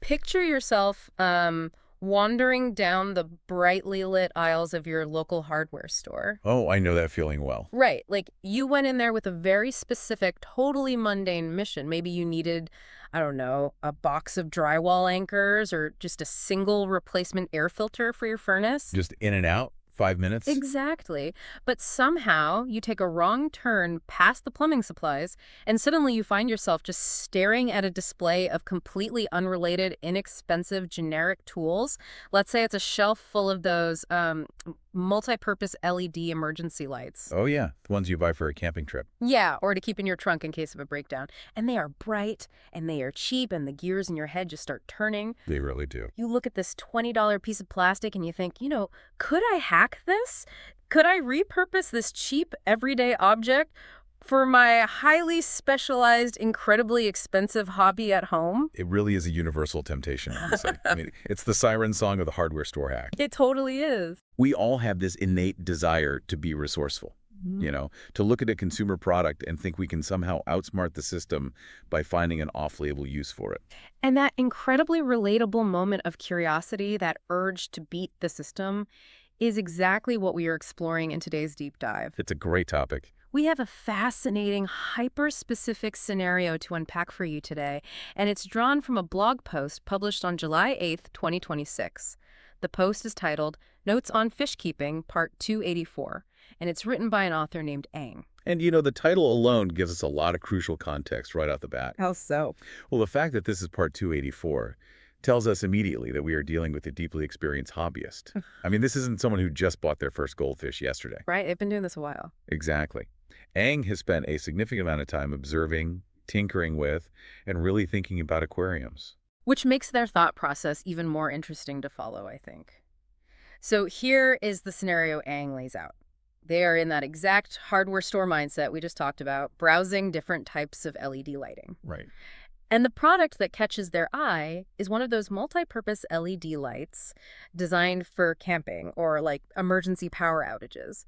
Picture yourself wandering down the brightly lit aisles of your local hardware store. Oh, I know that feeling well. Right, like you went in there with a very specific, totally mundane mission. Maybe you needed, I don't know, a box of drywall anchors or just a single replacement air filter for your furnace. Just in and out, 5 minutes? Exactly. But somehow you take a wrong turn past the plumbing supplies, and suddenly you find yourself just staring at a display of completely unrelated, inexpensive, generic tools. Let's say it's a shelf full of those multi-purpose LED emergency lights. Oh, yeah, the ones you buy for a camping trip. Yeah, or to keep in your trunk in case of a breakdown. And they are bright, and they are cheap, and the gears in your head just start turning. They really do. You look at this $20 piece of plastic and you think, could I hack this? Could I repurpose this cheap everyday object for my highly specialized, incredibly expensive hobby at home? It really is a universal temptation, I would say. I mean, it's the siren song of the hardware store hack. It totally is. We all have this innate desire to be resourceful, to look at a consumer product and think we can somehow outsmart the system by finding an off-label use for it. And that incredibly relatable moment of curiosity, that urge to beat the system, is exactly what we are exploring in today's deep dive. It's a great topic. We have a fascinating, hyper-specific scenario to unpack for you today, and it's drawn from a blog post published on July 8th, 2026. The post is titled Notes on Fishkeeping, Part 284, and it's written by an author named Ang. And, the title alone gives us a lot of crucial context right off the bat. How so? Well, the fact that this is part 284 tells us immediately that we are dealing with a deeply experienced hobbyist. I mean, this isn't someone who just bought their first goldfish yesterday. Right? They've been doing this a while. Exactly. Ang has spent a significant amount of time observing, tinkering with, and really thinking about aquariums. Which makes their thought process even more interesting to follow, I think. So here is the scenario Ang lays out. They are in that exact hardware store mindset we just talked about, browsing different types of LED lighting. Right. And the product that catches their eye is one of those multi-purpose LED lights designed for camping or like emergency power outages.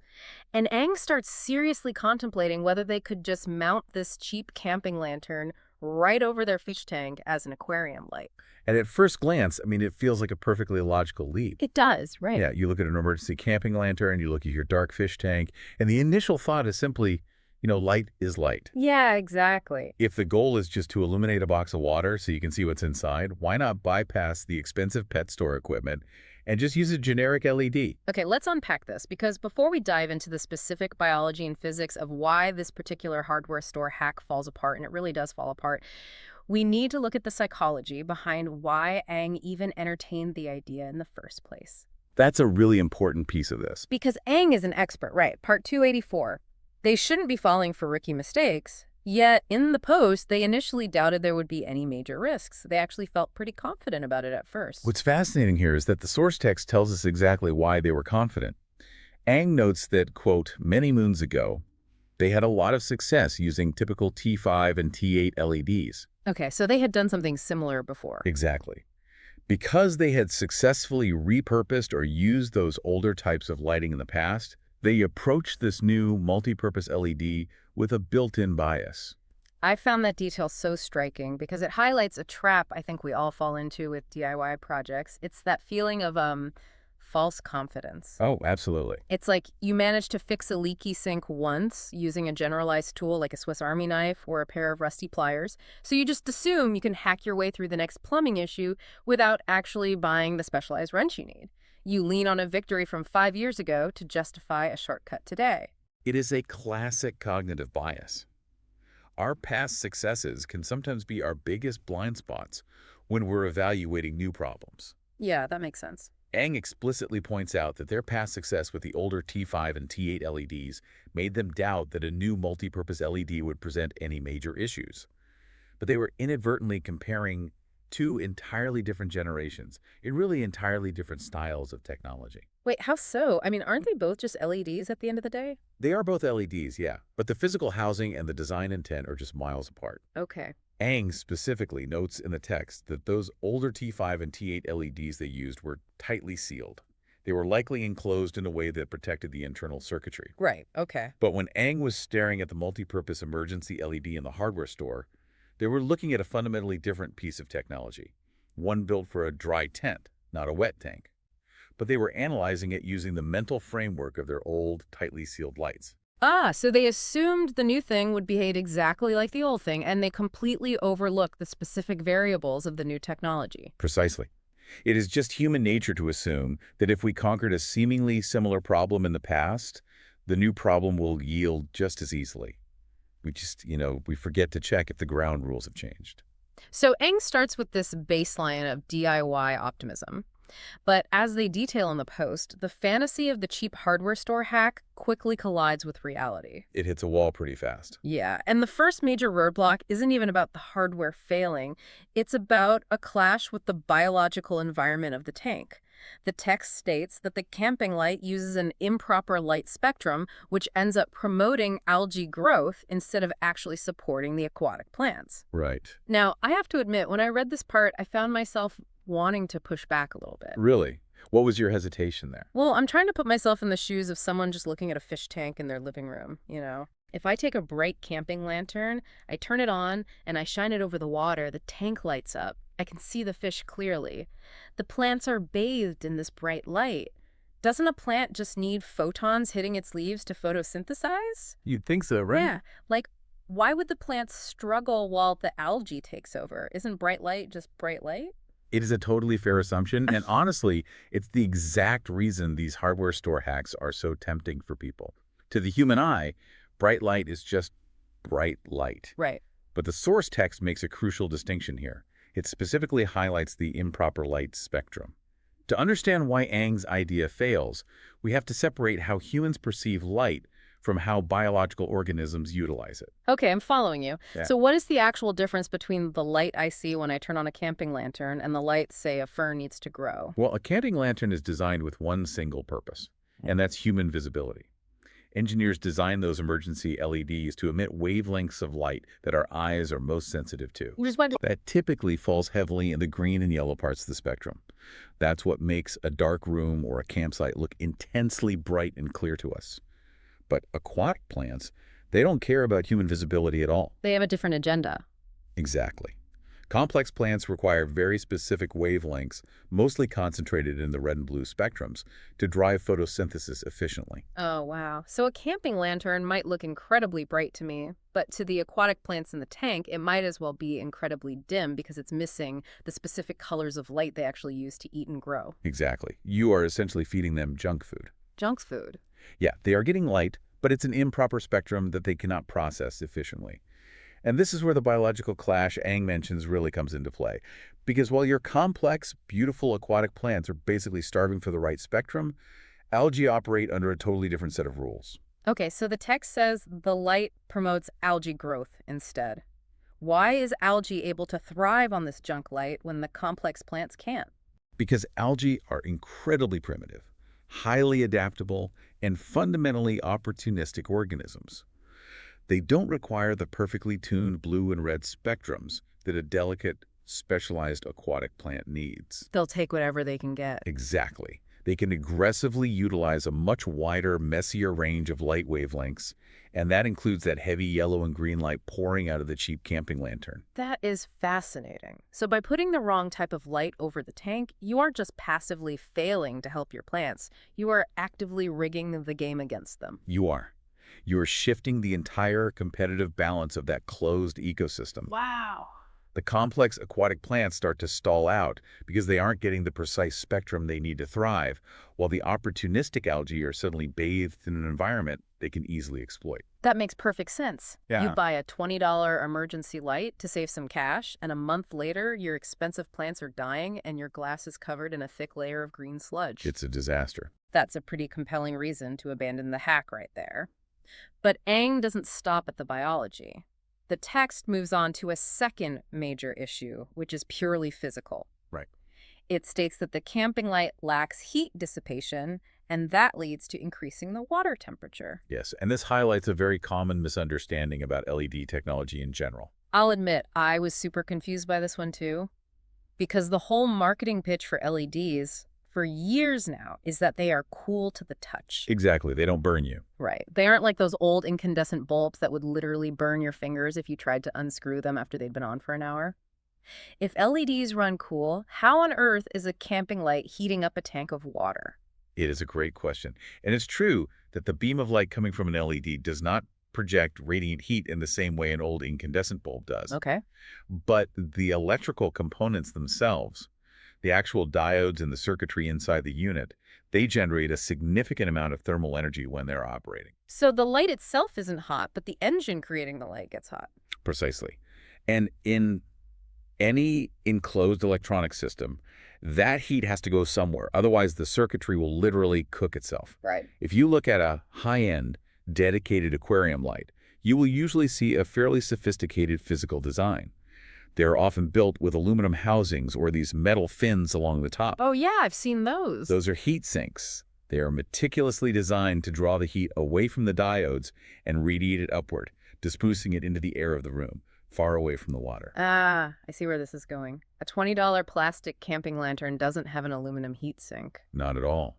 And Ang starts seriously contemplating whether they could just mount this cheap camping lantern right over their fish tank as an aquarium light. And at first glance, I mean, it feels like a perfectly logical leap. It does, right? Yeah, you look at an emergency camping lantern, you look at your dark fish tank, and the initial thought is simply, light is light. Yeah, exactly. If the goal is just to illuminate a box of water so you can see what's inside, why not bypass the expensive pet store equipment and just use a generic LED? Okay, let's unpack this, because before we dive into the specific biology and physics of why this particular hardware store hack falls apart, and it really does fall apart, we need to look at the psychology behind why Ang even entertained the idea in the first place. That's a really important piece of this. Because Ang is an expert, right? Part 284. They shouldn't be falling for rookie mistakes. Yet, in the post, they initially doubted there would be any major risks. They actually felt pretty confident about it at first. What's fascinating here is that the source text tells us exactly why they were confident. Ang notes that, quote, many moons ago, they had a lot of success using typical T5 and T8 LEDs. Okay, so they had done something similar before. Exactly. Because they had successfully repurposed or used those older types of lighting in the past, they approached this new multi-purpose LED with a built-in bias. I found that detail so striking because it highlights a trap I think we all fall into with DIY projects. It's that feeling of false confidence. Oh, absolutely. It's like you manage to fix a leaky sink once using a generalized tool like a Swiss Army knife or a pair of rusty pliers, so you just assume you can hack your way through the next plumbing issue without actually buying the specialized wrench you need. You lean on a victory from 5 years ago to justify a shortcut today. It is a classic cognitive bias. Our past successes can sometimes be our biggest blind spots when we're evaluating new problems. Yeah, that makes sense. Ang explicitly points out that their past success with the older T5 and T8 LEDs made them doubt that a new multi-purpose LED would present any major issues. But they were inadvertently comparing two entirely different generations in really entirely different styles of technology. Wait, how so? I mean, aren't they both just LEDs at the end of the day? They are both LEDs, yeah, but the physical housing and the design intent are just miles apart. Okay. Ang specifically notes in the text that those older T5 and T8 LEDs they used were tightly sealed. They were likely enclosed in a way that protected the internal circuitry. Right, okay. But when Ang was staring at the multi-purpose emergency LED in the hardware store, they were looking at a fundamentally different piece of technology. one built for a dry tent, not a wet tank. But they were analyzing it using the mental framework of their old, tightly sealed lights. Ah, so they assumed the new thing would behave exactly like the old thing, and they completely overlooked the specific variables of the new technology. Precisely. It is just human nature to assume that if we conquered a seemingly similar problem in the past, the new problem will yield just as easily. We forget to check if the ground rules have changed. So Eng starts with this baseline of DIY optimism. But as they detail in the post, the fantasy of the cheap hardware store hack quickly collides with reality. It hits a wall pretty fast. Yeah, and the first major roadblock isn't even about the hardware failing. It's about a clash with the biological environment of the tank. The text states that the camping light uses an improper light spectrum, which ends up promoting algae growth instead of actually supporting the aquatic plants. Right. Now, I have to admit, when I read this part, I found myself wanting to push back a little bit. Really? What was your hesitation there? Well, I'm trying to put myself in the shoes of someone just looking at a fish tank in their living room, you know? If I take a bright camping lantern, I turn it on, and I shine it over the water, the tank lights up. I can see the fish clearly. The plants are bathed in this bright light. Doesn't a plant just need photons hitting its leaves to photosynthesize? You'd think so, right? Yeah, like, why would the plants struggle while the algae takes over? Isn't bright light just bright light? It is a totally fair assumption, and honestly, it's the exact reason these hardware store hacks are so tempting for people. To the human eye, bright light is just bright light. Right. But the source text makes a crucial distinction here. It specifically highlights the improper light spectrum. To understand why Eng's idea fails, we have to separate how humans perceive light from how biological organisms utilize it. Okay, I'm following you. Yeah. So what is the actual difference between the light I see when I turn on a camping lantern and the light, say, a fern needs to grow? Well, a camping lantern is designed with one single purpose, and that's human visibility. Engineers design those emergency LEDs to emit wavelengths of light that our eyes are most sensitive to. That typically falls heavily in the green and yellow parts of the spectrum. That's what makes a dark room or a campsite look intensely bright and clear to us. But aquatic plants, they don't care about human visibility at all. They have a different agenda. Exactly. Complex plants require very specific wavelengths, mostly concentrated in the red and blue spectrums, to drive photosynthesis efficiently. Oh, wow. So a camping lantern might look incredibly bright to me, but to the aquatic plants in the tank, it might as well be incredibly dim because it's missing the specific colors of light they actually use to eat and grow. Exactly. You are essentially feeding them junk food. Junk food. Yeah, they are getting light, but it's an improper spectrum that they cannot process efficiently. And this is where the biological clash Eng mentions really comes into play. Because while your complex, beautiful aquatic plants are basically starving for the right spectrum, algae operate under a totally different set of rules. Okay, so the text says the light promotes algae growth instead. Why is algae able to thrive on this junk light when the complex plants can't? Because algae are incredibly primitive, highly adaptable, and fundamentally opportunistic organisms. They don't require the perfectly tuned blue and red spectrums that a delicate, specialized aquatic plant needs. They'll take whatever they can get. Exactly. They can aggressively utilize a much wider, messier range of light wavelengths, and that includes that heavy yellow and green light pouring out of the cheap camping lantern. That is fascinating. So by putting the wrong type of light over the tank, you aren't just passively failing to help your plants. You are actively rigging the game against them. You are. You are shifting the entire competitive balance of that closed ecosystem. Wow. The complex aquatic plants start to stall out because they aren't getting the precise spectrum they need to thrive, while the opportunistic algae are suddenly bathed in an environment they can easily exploit. That makes perfect sense. Yeah. You buy a $20 emergency light to save some cash, and a month later, your expensive plants are dying and your glass is covered in a thick layer of green sludge. It's a disaster. That's a pretty compelling reason to abandon the hack right there. But Eng doesn't stop at the biology. The text moves on to a second major issue, which is purely physical. Right. It states that the camping light lacks heat dissipation, and that leads to increasing the water temperature. Yes, and this highlights a very common misunderstanding about LED technology in general. I'll admit, I was super confused by this one too, because the whole marketing pitch for LEDs for years now is that they are cool to the touch. Exactly. They don't burn you. Right. They aren't like those old incandescent bulbs that would literally burn your fingers if you tried to unscrew them after they'd been on for an hour. If LEDs run cool, how on earth is a camping light heating up a tank of water? It is a great question. And it's true that the beam of light coming from an LED does not project radiant heat in the same way an old incandescent bulb does. Okay. But the electrical components themselves, the actual diodes and the circuitry inside the unit, they generate a significant amount of thermal energy when they're operating. So the light itself isn't hot, but the engine creating the light gets hot. Precisely. And in any enclosed electronic system, that heat has to go somewhere. Otherwise, the circuitry will literally cook itself. Right. If you look at a high-end, dedicated aquarium light, you will usually see a fairly sophisticated physical design. They're often built with aluminum housings or these metal fins along the top. Oh, yeah, I've seen those. Those are heat sinks. They are meticulously designed to draw the heat away from the diodes and radiate it upward, dispersing it into the air of the room, far away from the water. Ah, I see where this is going. A $20 plastic camping lantern doesn't have an aluminum heat sink. Not at all.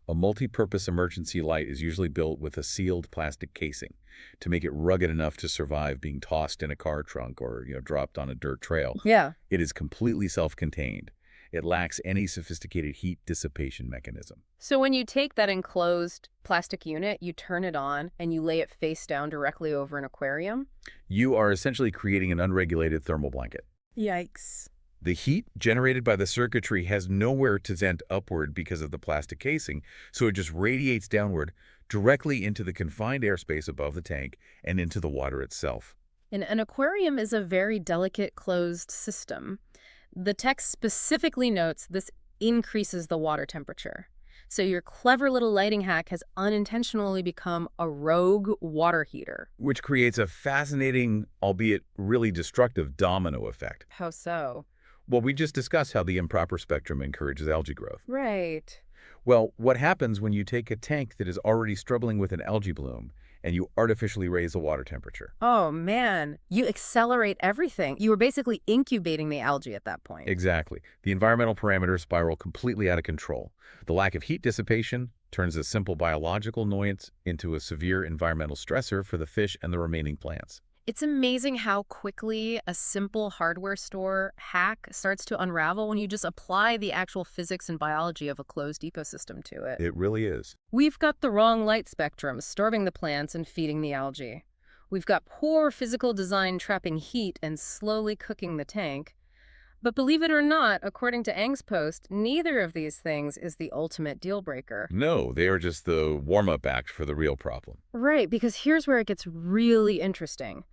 A multi-purpose emergency light is usually built with a sealed plastic casing to make it rugged enough to survive being tossed in a car trunk or, dropped on a dirt trail. Yeah. It is completely self-contained. It lacks any sophisticated heat dissipation mechanism. So when you take that enclosed plastic unit, you turn it on, and you lay it face down directly over an aquarium? You are essentially creating an unregulated thermal blanket. Yikes. The heat generated by the circuitry has nowhere to vent upward because of the plastic casing, so it just radiates downward directly into the confined airspace above the tank and into the water itself. And an aquarium is a very delicate, closed system. The text specifically notes this increases the water temperature. So your clever little lighting hack has unintentionally become a rogue water heater. Which creates a fascinating, albeit really destructive, domino effect. How so? Well, we just discussed how the improper spectrum encourages algae growth. Right. Well, what happens when you take a tank that is already struggling with an algae bloom and you artificially raise the water temperature? Oh, man. You accelerate everything. You were basically incubating the algae at that point. Exactly. The environmental parameters spiral completely out of control. The lack of heat dissipation turns a simple biological annoyance into a severe environmental stressor for the fish and the remaining plants. It's amazing how quickly a simple hardware store hack starts to unravel when you just apply the actual physics and biology of a closed ecosystem to it. It really is. We've got the wrong light spectrum, starving the plants and feeding the algae. We've got poor physical design trapping heat and slowly cooking the tank. But believe it or not, according to Ang's post, neither of these things is the ultimate deal breaker. No, they are just the warm-up act for the real problem. Right, because here's where it gets really interesting.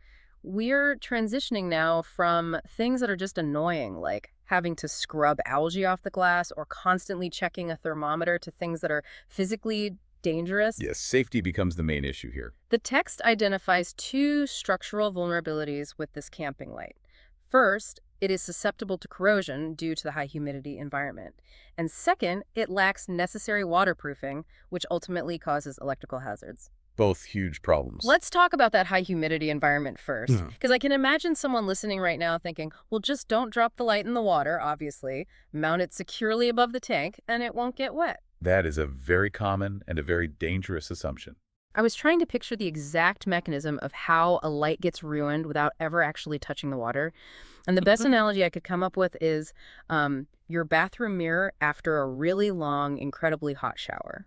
We're transitioning now from things that are just annoying, like having to scrub algae off the glass or constantly checking a thermometer, to things that are physically dangerous. Yes, safety becomes the main issue here. The text identifies two structural vulnerabilities with this camping light. First, it is susceptible to corrosion due to the high humidity environment. And second, it lacks necessary waterproofing, which ultimately causes electrical hazards. Both huge problems. Let's talk about that high humidity environment first, because I can imagine someone listening right now thinking, well, just don't drop the light in the water, obviously, mount it securely above the tank, and it won't get wet. That is a very common and a very dangerous assumption. I was trying to picture the exact mechanism of how a light gets ruined without ever actually touching the water. And the best analogy I could come up with is your bathroom mirror after a really long, incredibly hot shower.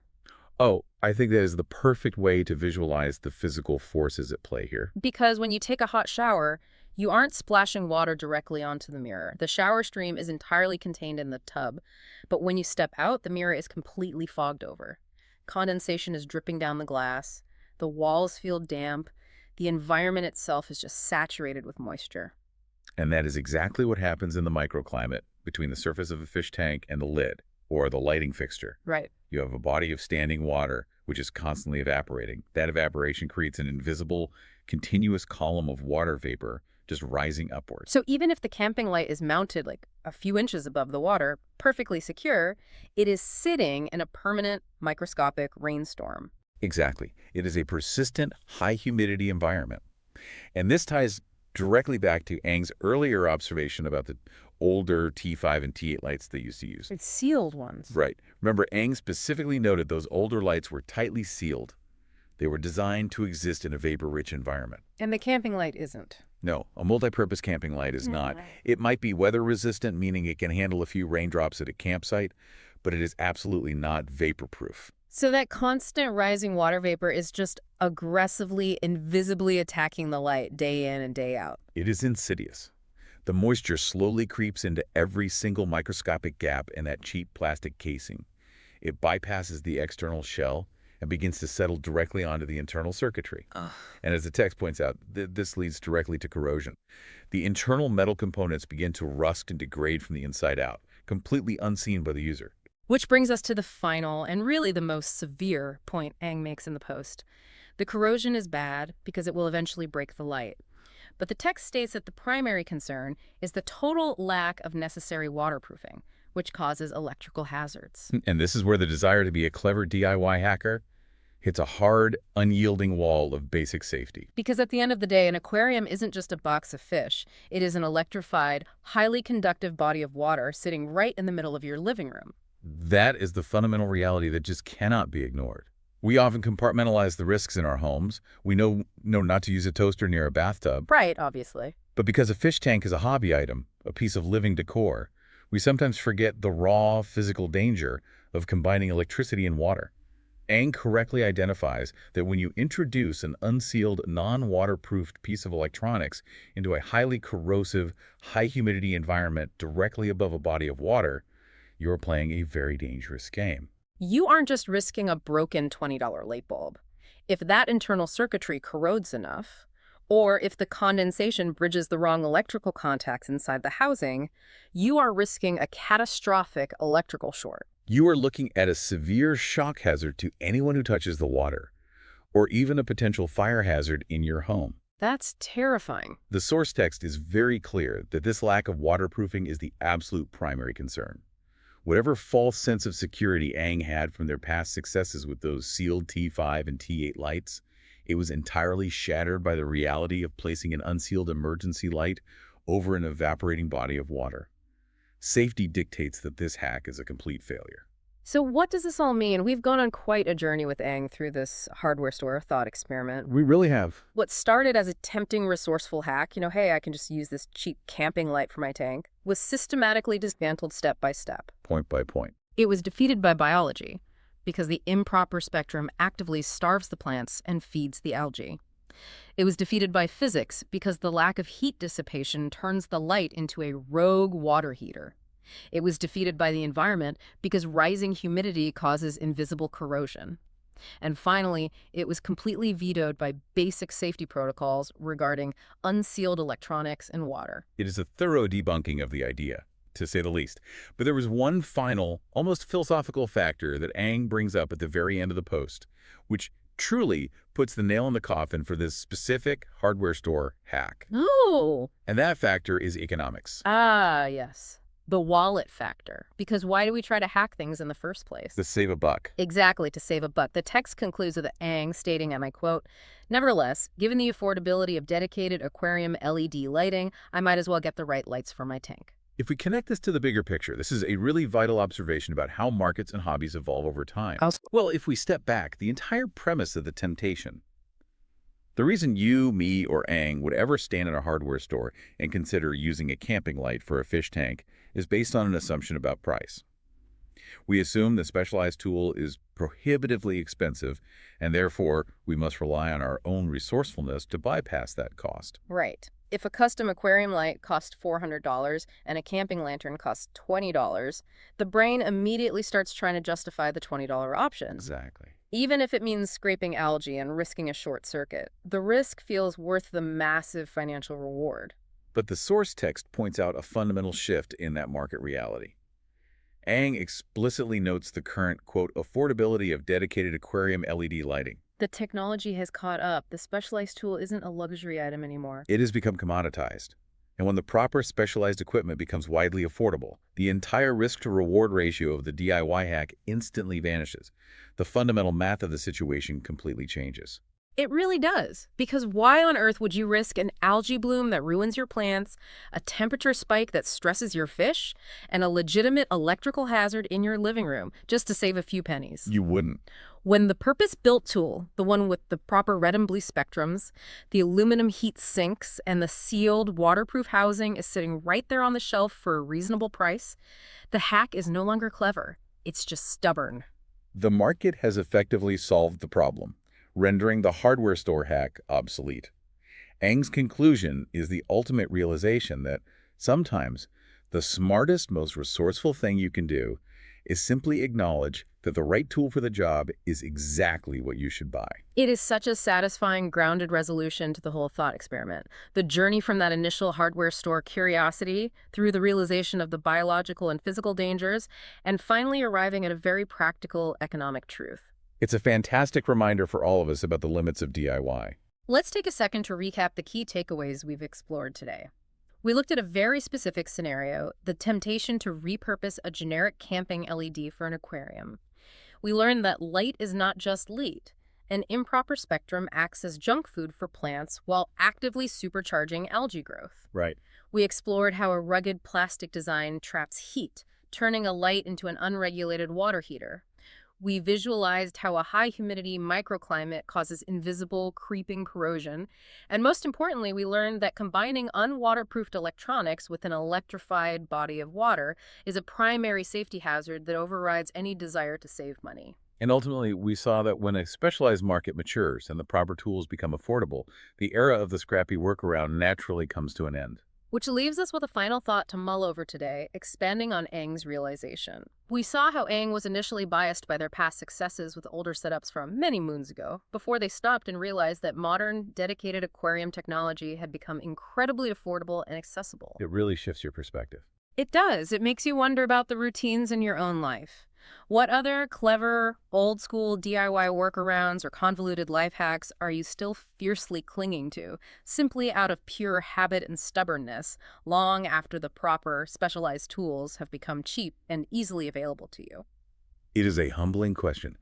Oh, I think that is the perfect way to visualize the physical forces at play here. Because when you take a hot shower, you aren't splashing water directly onto the mirror. The shower stream is entirely contained in the tub. But when you step out, the mirror is completely fogged over. Condensation is dripping down the glass. The walls feel damp. The environment itself is just saturated with moisture. And that is exactly what happens in the microclimate between the surface of a fish tank and the lid, or the lighting fixture. Right. You have a body of standing water, which is constantly evaporating. That evaporation creates an invisible, continuous column of water vapor just rising upwards. So even if the camping light is mounted like a few inches above the water, perfectly secure, it is sitting in a permanent microscopic rainstorm. Exactly. It is a persistent, high-humidity environment. And this ties directly back to Ang's earlier observation about the older T5 and T8 lights they used to use. It's sealed ones. Right. Remember, Ang specifically noted those older lights were tightly sealed. They were designed to exist in a vapor-rich environment. And the camping light isn't. No, a multi-purpose camping light is not. Yeah. It might be weather-resistant, meaning it can handle a few raindrops at a campsite, but it is absolutely not vapor-proof. So that constant rising water vapor is just aggressively, invisibly attacking the light day in and day out. It is insidious. The moisture slowly creeps into every single microscopic gap in that cheap plastic casing. It bypasses the external shell and begins to settle directly onto the internal circuitry. Ugh. And as the text points out, this leads directly to corrosion. The internal metal components begin to rust and degrade from the inside out, completely unseen by the user. Which brings us to the final and really the most severe point Ang makes in the post. The corrosion is bad because it will eventually break the light. But the text states that the primary concern is the total lack of necessary waterproofing, which causes electrical hazards. And this is where the desire to be a clever DIY hacker hits a hard, unyielding wall of basic safety. Because at the end of the day, an aquarium isn't just a box of fish. It is an electrified, highly conductive body of water sitting right in the middle of your living room. That is the fundamental reality that just cannot be ignored. We often compartmentalize the risks in our homes. We know not to use a toaster near a bathtub. Right, obviously. But because a fish tank is a hobby item, a piece of living decor, we sometimes forget the raw physical danger of combining electricity and water. Ang correctly identifies that when you introduce an unsealed, non-waterproofed piece of electronics into a highly corrosive, high-humidity environment directly above a body of water, you're playing a very dangerous game. You aren't just risking a broken $20 light bulb. If that internal circuitry corrodes enough, or if the condensation bridges the wrong electrical contacts inside the housing, you are risking a catastrophic electrical short. You are looking at a severe shock hazard to anyone who touches the water, or even a potential fire hazard in your home. That's terrifying. The source text is very clear that this lack of waterproofing is the absolute primary concern. Whatever false sense of security Ang had from their past successes with those sealed T5 and T8 lights, it was entirely shattered by the reality of placing an unsealed emergency light over an evaporating body of water. Safety dictates that this hack is a complete failure. So what does this all mean? We've gone on quite a journey with Ang through this hardware store thought experiment. We really have. What started as a tempting, resourceful hack, hey, I can just use this cheap camping light for my tank, was systematically dismantled step by step. Point by point. It was defeated by biology, because the improper spectrum actively starves the plants and feeds the algae. It was defeated by physics, because the lack of heat dissipation turns the light into a rogue water heater. It was defeated by the environment because rising humidity causes invisible corrosion. And finally, it was completely vetoed by basic safety protocols regarding unsealed electronics and water. It is a thorough debunking of the idea, to say the least. But there was one final, almost philosophical factor that Ang brings up at the very end of the post, which truly puts the nail in the coffin for this specific hardware store hack. Oh! And that factor is economics. Ah, yes. The wallet factor. Because why do we try to hack things in the first place? To save a buck. Exactly, to save a buck. The text concludes with Ang stating, and I quote, "Nevertheless, given the affordability of dedicated aquarium LED lighting, I might as well get the right lights for my tank." If we connect this to the bigger picture, this is a really vital observation about how markets and hobbies evolve over time. Well, if we step back, the entire premise of the temptation, the reason you, me, or Ang would ever stand in a hardware store and consider using a camping light for a fish tank is based on an assumption about price. We assume the specialized tool is prohibitively expensive, and therefore we must rely on our own resourcefulness to bypass that cost. Right. If a custom aquarium light costs $400 and a camping lantern costs $20, the brain immediately starts trying to justify the $20 option. Exactly. Even if it means scraping algae and risking a short circuit, the risk feels worth the massive financial reward. But the source text points out a fundamental shift in that market reality. Ang explicitly notes the current, quote, affordability of dedicated aquarium LED lighting. The technology has caught up. The specialized tool isn't a luxury item anymore. It has become commoditized. And when the proper specialized equipment becomes widely affordable, the entire risk-to-reward ratio of the DIY hack instantly vanishes. The fundamental math of the situation completely changes. It really does. Because why on earth would you risk an algae bloom that ruins your plants, a temperature spike that stresses your fish, and a legitimate electrical hazard in your living room just to save a few pennies? You wouldn't. When the purpose-built tool, the one with the proper red and blue spectrums, the aluminum heat sinks, and the sealed waterproof housing is sitting right there on the shelf for a reasonable price, the hack is no longer clever. It's just stubborn. The market has effectively solved the problem, rendering the hardware store hack obsolete. Eng's conclusion is the ultimate realization that sometimes the smartest, most resourceful thing you can do is simply acknowledge that the right tool for the job is exactly what you should buy. It is such a satisfying, grounded resolution to the whole thought experiment. The journey from that initial hardware store curiosity through the realization of the biological and physical dangers, and finally arriving at a very practical economic truth. It's a fantastic reminder for all of us about the limits of DIY. Let's take a second to recap the key takeaways we've explored today. We looked at a very specific scenario, the temptation to repurpose a generic camping LED for an aquarium. We learned that light is not just light. An improper spectrum acts as junk food for plants while actively supercharging algae growth. Right. We explored how a rugged plastic design traps heat, turning a light into an unregulated water heater. We visualized how a high-humidity microclimate causes invisible, creeping corrosion. And most importantly, we learned that combining unwaterproofed electronics with an electrified body of water is a primary safety hazard that overrides any desire to save money. And ultimately, we saw that when a specialized market matures and the proper tools become affordable, the era of the scrappy workaround naturally comes to an end. Which leaves us with a final thought to mull over today, expanding on Eng's realization. We saw how Eng was initially biased by their past successes with older setups from many moons ago, before they stopped and realized that modern, dedicated aquarium technology had become incredibly affordable and accessible. It really shifts your perspective. It does. It makes you wonder about the routines in your own life. What other clever, old-school DIY workarounds or convoluted life hacks are you still fiercely clinging to, simply out of pure habit and stubbornness, long after the proper, specialized tools have become cheap and easily available to you? It is a humbling question.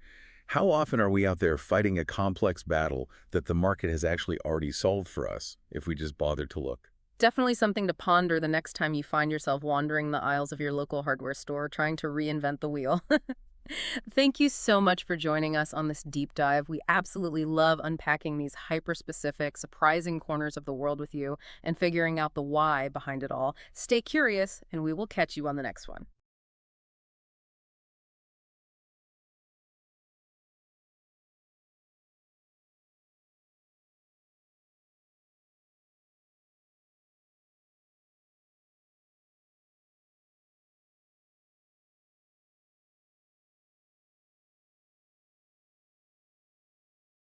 How often are we out there fighting a complex battle that the market has actually already solved for us, if we just bothered to look? Definitely something to ponder the next time you find yourself wandering the aisles of your local hardware store trying to reinvent the wheel. Thank you so much for joining us on this deep dive. We absolutely love unpacking these hyper-specific, surprising corners of the world with you and figuring out the why behind it all. Stay curious, and we will catch you on the next one.